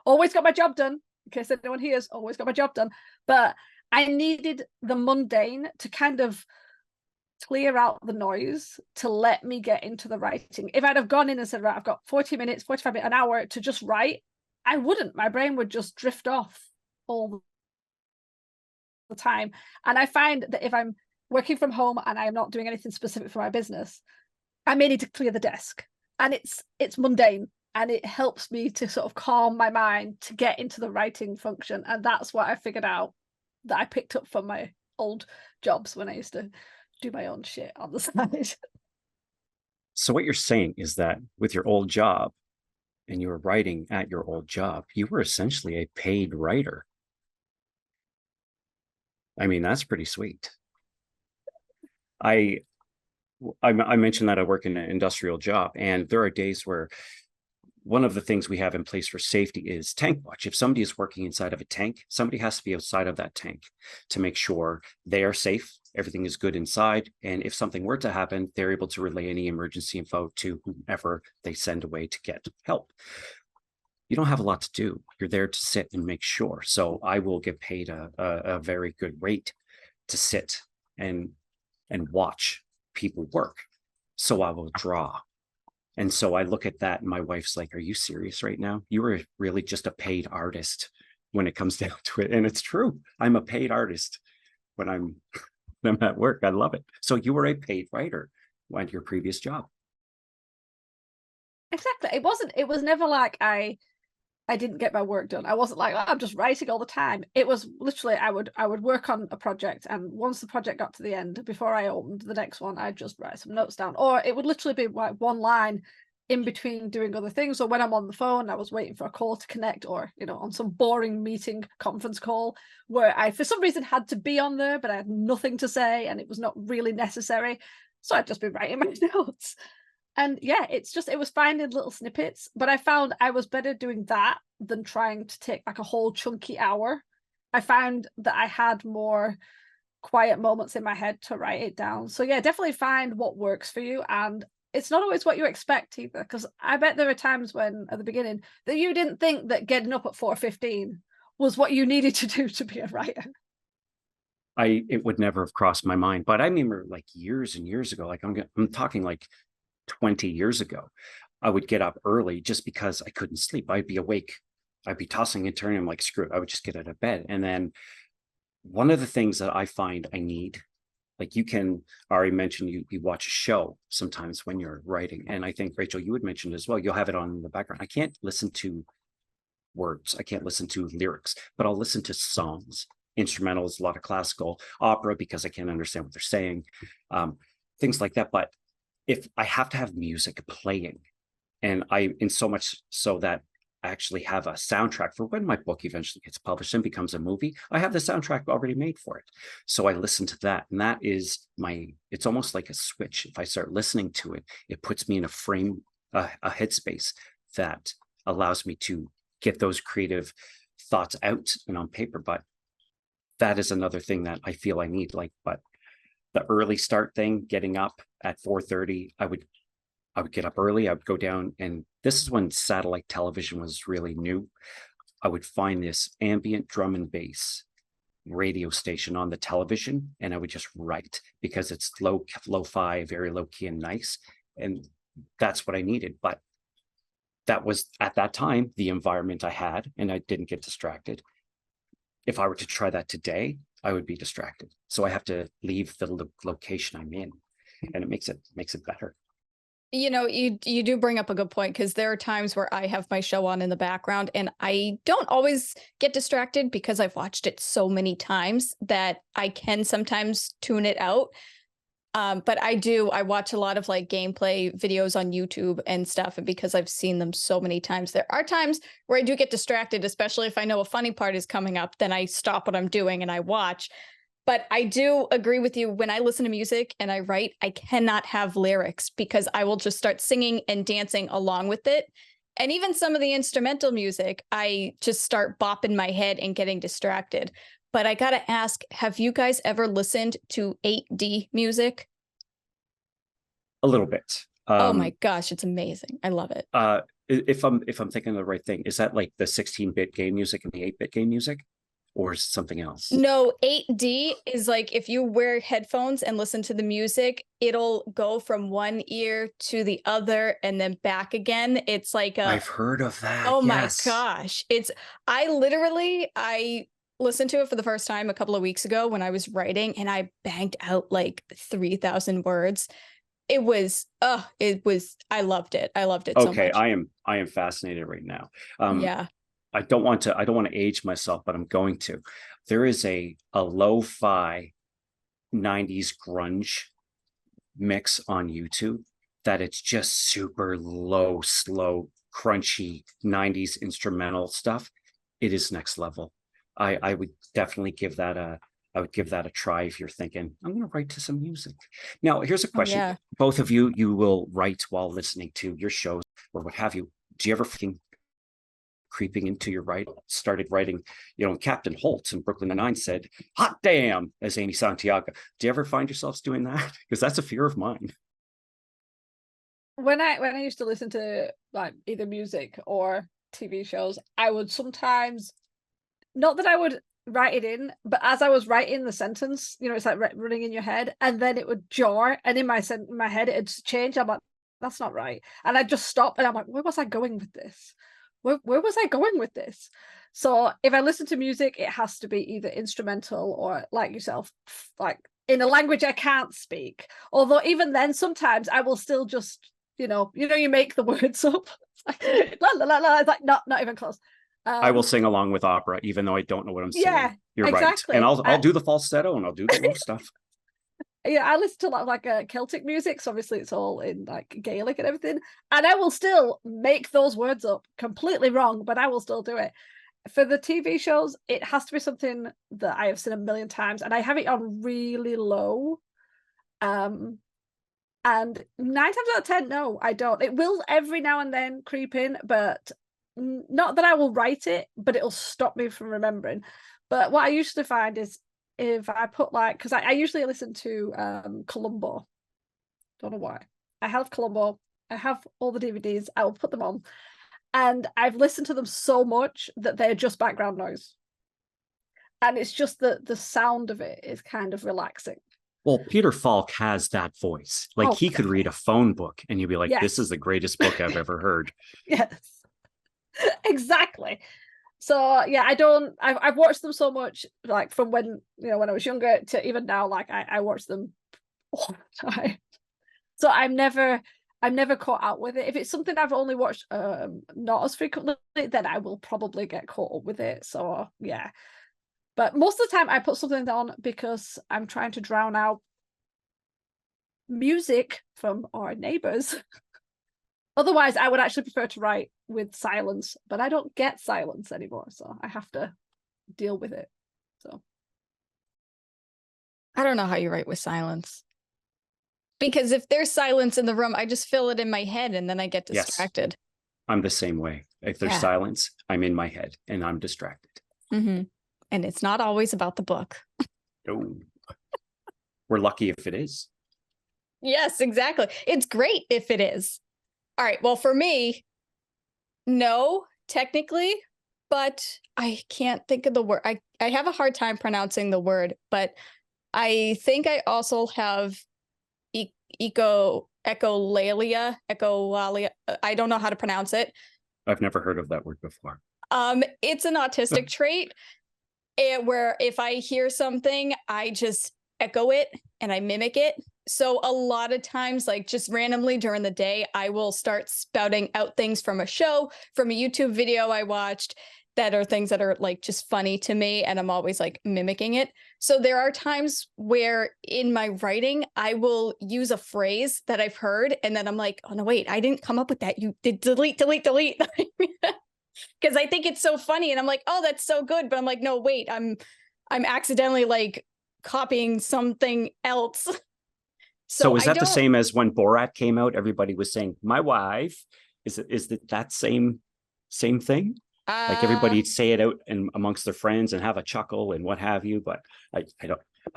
Always got my job done. In case anyone hears, always got my job done. But I needed the mundane to kind of clear out the noise to let me get into the writing. If I'd have gone in and said, right, I've got 40 minutes, 45 minutes, an hour to just write, I wouldn't. My brain would just drift off all the time. And I find that if I'm working from home and I'm not doing anything specific for my business, I may need to clear the desk. And it's mundane, and it helps me to sort of calm my mind to get into the writing function. And that's what I figured out that I picked up from my old jobs when I used to do my own shit on the side. So what you're saying is that with your old job, and you were writing at your old job, you were essentially a paid writer. I mean, that's pretty sweet. I mentioned that I work in an industrial job, and there are days where one of the things we have in place for safety is tank watch. If somebody is working inside of a tank, somebody has to be outside of that tank to make sure they are safe, everything is good inside. And if something were to happen, they're able to relay any emergency info to whomever they send away to get help. You don't have a lot to do. You're there to sit and make sure. So I will get paid a very good rate to sit and watch people work. So I will draw. And so I look at that and my wife's like, are you serious right now? You were really just a paid artist when it comes down to it. And it's true. I'm a paid artist when I'm at work. I love it. So you were a paid writer at your previous job. Exactly. It was never like I didn't get my work done. I wasn't like, oh, I'm just writing all the time. It was literally I would work on a project, and once the project got to the end, before I opened the next one, I'd just write some notes down. Or it would literally be like one line in between doing other things. Or when I'm on the phone, I was waiting for a call to connect, or on some boring meeting conference call where I for some reason had to be on there, but I had nothing to say and it was not really necessary. So I'd just be writing my notes. And yeah, it was finding little snippets, but I found I was better doing that than trying to take like a whole chunky hour. I found that I had more quiet moments in my head to write it down. So yeah, definitely find what works for you. And it's not always what you expect either, because I bet there are times when at the beginning that you didn't think that getting up at 4:15 was what you needed to do to be a writer. It would never have crossed my mind. But I remember like years and years ago, like I'm talking like 20 years ago, I would get up early just because I couldn't sleep. I'd be awake. I'd be tossing and turning. I'm like, screw it. I would just get out of bed. And then one of the things that I find I need, like Ari mentioned, you watch a show sometimes when you're writing. And I think, Rachel, you had mentioned as well, you'll have it on in the background. I can't listen to words. I can't listen to lyrics, but I'll listen to songs, instrumentals, a lot of classical opera because I can't understand what they're saying, things like that. But if I have to have music playing, and in so much so that I actually have a soundtrack for when my book eventually gets published and becomes a movie, I have the soundtrack already made for it. So I listen to that, and that is it's almost like a switch. If I start listening to it, it puts me in a frame, a headspace that allows me to get those creative thoughts out and on paper. But that is another thing that I feel I need. But the early start thing, getting up at 4:30, I would get up early. I would go down, and this is when satellite television was really new. I would find this ambient drum and bass radio station on the television, and I would just write because it's lo-fi, very low key and nice. And that's what I needed. But that was at that time the environment I had, and I didn't get distracted. If I were to try that today, I would be distracted. So I have to leave the location I'm in, and it makes it better. You do bring up a good point, because there are times where I have my show on in the background and I don't always get distracted because I've watched it so many times that I can sometimes tune it out. But I watch a lot of like gameplay videos on YouTube and stuff. And because I've seen them so many times, there are times where I do get distracted, especially if I know a funny part is coming up, then I stop what I'm doing and I watch. But I do agree with you. When I listen to music and I write, I cannot have lyrics because I will just start singing and dancing along with it. And even some of the instrumental music, I just start bopping my head and getting distracted. But I gotta ask, have you guys ever listened to 8D music? A little bit. Oh my gosh, it's amazing. I love it. If I'm thinking of the right thing, is that like the 16-bit game music and the 8-bit game music, or is it something else? No, 8D is like if you wear headphones and listen to the music, it'll go from one ear to the other and then back again. It's like I've heard of that. Oh yes. my gosh. I listened to it for the first time a couple of weeks ago when I was writing, and I banged out like 3,000 words. I loved it. I loved it so Okay, much. I am fascinated right now. Yeah. I don't want to age myself, but I'm going to. There is a lo-fi 90s grunge mix on YouTube that it's just super low, slow, crunchy 90s instrumental stuff. It is next level. I would definitely give that a try if you're thinking, I'm going to write to some music. Now, here's a question. Yeah. Both of you will write while listening to your shows or what have you. Do you ever think creeping into your started writing, Captain Holt in Brooklyn Nine-Nine said, hot damn, as Amy Santiago. Do you ever find yourselves doing that? Because that's a fear of mine. When I used to listen to like either music or TV shows, I would sometimes, not that I would write it in, but as I was writing the sentence, it's like running in your head, and then it would jar, and in my head it'd change. I'm like, that's not right, and I'd just stop, and I'm like, where was I going with this? Where was I going with this? So if I listen to music, it has to be either instrumental or, like yourself, like in a language I can't speak. Although even then, sometimes I will still just, you make the words up. It's like, la, la, la, la. It's like not even close. I will sing along with opera, even though I don't know what I'm singing. Yeah, You're exactly. Right. And I'll do the falsetto and I'll do the low stuff. Yeah, I listen to like Celtic music, so obviously it's all in like Gaelic and everything, and I will still make those words up completely wrong, but I will still do it. For the TV shows, it has to be something that I have seen a million times, and I have it on really low. And 9 times out of 10, no, I don't. It will every now and then creep in, but not that I will write it, but it'll stop me from remembering. But what I usually find is, if I put like, because I usually listen to Columbo. Don't know why. I have Columbo. I have all the DVDs. I will put them on. And I've listened to them so much that they're just background noise. And it's just the sound of it is kind of relaxing. Well, Peter Falk has that voice. Like he could read a phone book and you'd be like, this is the greatest book I've ever heard. Yes, exactly. So yeah, I've watched them so much, like from when I was younger to even now, like I watch them all the time. So I'm never caught out with it. If it's something I've only watched not as frequently, then I will probably get caught up with it. So yeah. But most of the time I put something on because I'm trying to drown out music from our neighbors. Otherwise, I would actually prefer to write with silence, but I don't get silence anymore, so I have to deal with it. So I don't know how you write with silence. Because if there's silence in the room, I just fill it in my head and then I get distracted. Yes, I'm the same way. If there's silence, I'm in my head and I'm distracted. Mm-hmm. And it's not always about the book. Oh, we're lucky if it is. Yes, exactly. It's great if it is. All right. Well, for me, no, technically, but I can't think of the word. I have a hard time pronouncing the word, but I think I also have echolalia. I don't know how to pronounce it. I've never heard of that word before. It's an autistic trait where if I hear something, I just echo it and I mimic it. So a lot of times, like just randomly during the day, I will start spouting out things from a show, from a YouTube video I watched, that are things that are like just funny to me. And I'm always like mimicking it. So there are times where in my writing, I will use a phrase that I've heard. And then I'm like, oh no, wait, I didn't come up with that. You did delete. Because I think it's so funny. And I'm like, oh, that's so good. But I'm like, no, wait, I'm accidentally like copying something else. So is I that the don't, same as when Borat came out? Everybody was saying, my wife. Is it that same thing? Like uh, everybody say it out and amongst their friends and have a chuckle and what have you. But I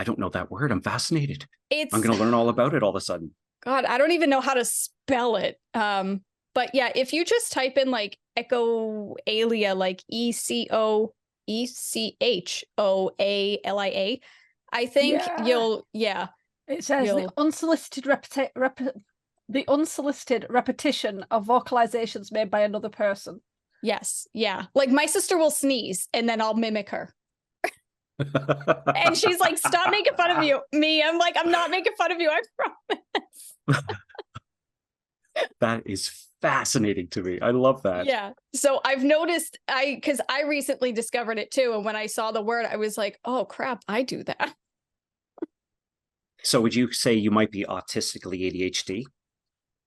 don't know that word. I'm fascinated. I'm it's, going to learn all about it all of a sudden. God, I don't even know how to spell it. But yeah, if you just type in like echoalia, like ECOECHOALIA, I think Yeah. yeah, It says you'll, the unsolicited repetition of vocalizations made by another person. yes, yeah. Like my sister will sneeze and then I'll mimic her. And she's like, stop making fun of me. I'm like, I'm not making fun of you. I promise. That is fascinating to me. I love that. Yeah. So I've noticed because I recently discovered it too. And when I saw the word, I was like, oh crap, I do that. So would you say you might be autistically ADHD?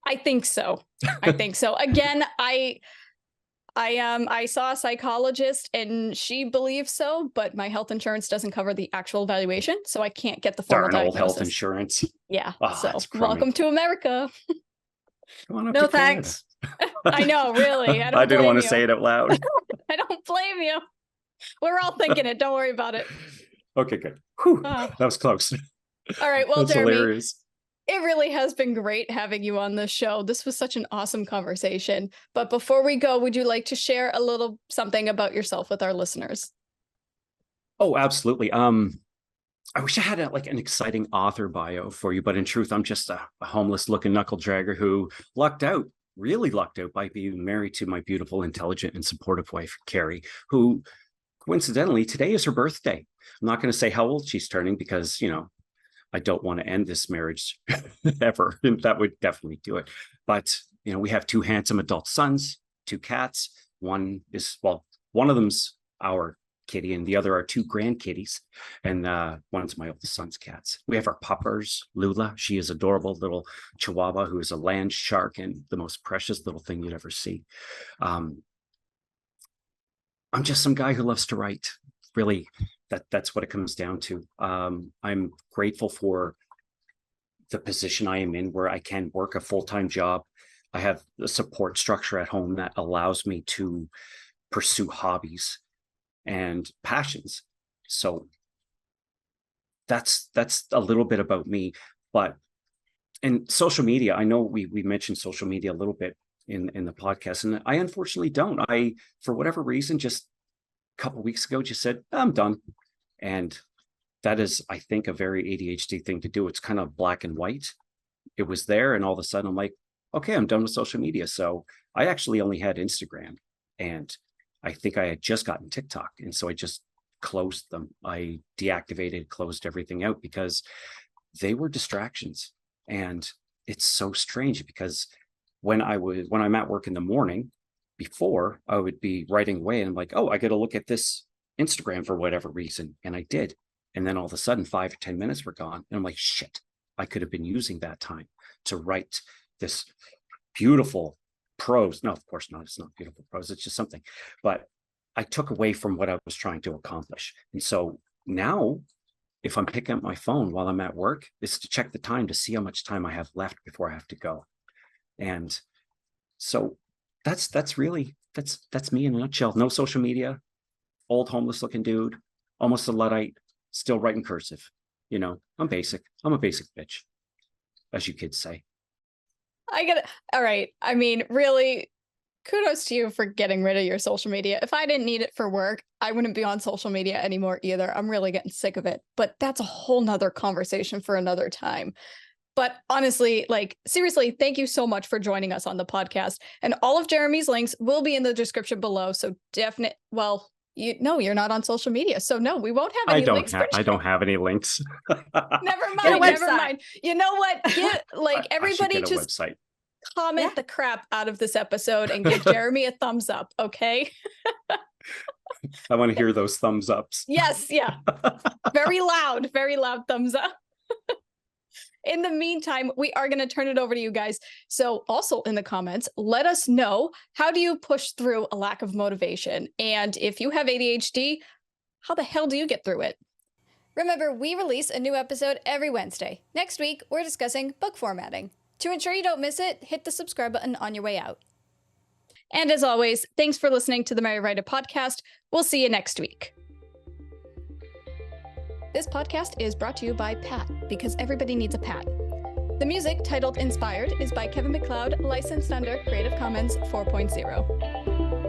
I think so. I think so. Again, I saw a psychologist and she believes so, but my health insurance doesn't cover the actual evaluation, so I can't get the formal Darn old health diagnosis. insurance. Yeah. Oh, So that's crummy. welcome to America. Come on up No to Canada. thanks. I know, really. I don't I didn't blame want to you. say it out loud. I don't blame you. We're all thinking it. Don't worry about it. Okay, good. Whew, Oh. that was close. All right. Well, That's Jeremy, hilarious. it really has been great having you on the show. This was such an awesome conversation. But before we go, would you like to share a little something about yourself with our listeners? Oh, absolutely. I wish I had like an exciting author bio for you, but in truth, I'm just a homeless looking knuckle dragger who really lucked out by being married to my beautiful, intelligent, and supportive wife, Carrie, who coincidentally today is her birthday. I'm not going to say how old she's turning because, I don't want to end this marriage ever. That would definitely do it. But, we have two handsome adult sons, two cats. One of them's our kitty and the other are two grandkitties. And one's my oldest son's cats. We have our puppers, Lula. She is adorable little chihuahua who is a land shark and the most precious little thing you'd ever see. I'm just some guy who loves to write. Really, that's what it comes down to. I'm grateful for the position I am in where I can work a full-time job. I have a support structure at home that allows me to pursue hobbies and passions. So that's a little bit about me. But in social media, I know we mentioned social media a little bit in the podcast, and I unfortunately don't. I, for whatever reason, just a couple of weeks ago just said I'm done. And that is, I think, a very ADHD thing to do. It's kind of black and white. It was there, and all of a sudden I'm like, okay, I'm done with social media. So I actually only had Instagram, and I think I had just gotten TikTok. And so I just closed them. I deactivated, closed everything out because they were distractions. And it's so strange because when I'm at work in the morning, before I would be writing away and I'm like, oh, I got to look at this Instagram for whatever reason. And I did. And then all of a sudden 5 or 10 minutes were gone. And I'm like, shit, I could have been using that time to write this beautiful prose. No, of course not. It's not beautiful prose. It's just something. But I took away from what I was trying to accomplish. And so now if I'm picking up my phone while I'm at work, it's to check the time to see how much time I have left before I have to go. And so that's really me in a nutshell. No social media, old homeless looking dude, almost a Luddite, still writing cursive. I'm basic. I'm a basic bitch, as you kids say. I get it. All right. I mean, really, kudos to you for getting rid of your social media. If I didn't need it for work, I wouldn't be on social media anymore either. I'm really getting sick of it. But that's a whole nother conversation for another time. But honestly, like, seriously, thank you so much for joining us on the podcast. And all of Jeremy's links will be in the description below. So you're not on social media. So no, we won't have any links. I don't have any links. Never Get a mind. Never website. mind. You know what? Get like I should everybody get a just website. comment the crap out of this episode and give Jeremy a thumbs up, okay? I want to hear those thumbs ups. Yes, yeah. Very loud thumbs up. In the meantime, we are going to turn it over to you guys. So also in the comments, let us know, how do you push through a lack of motivation? And if you have ADHD, how the hell do you get through it? Remember, we release a new episode every Wednesday. Next week, we're discussing book formatting. To ensure you don't miss it, hit the subscribe button on your way out. And as always, thanks for listening to the Merry Writer podcast. We'll see you next week. This podcast is brought to you by Pat, because everybody needs a Pat. The music, titled Inspired, is by Kevin MacLeod, licensed under Creative Commons 4.0.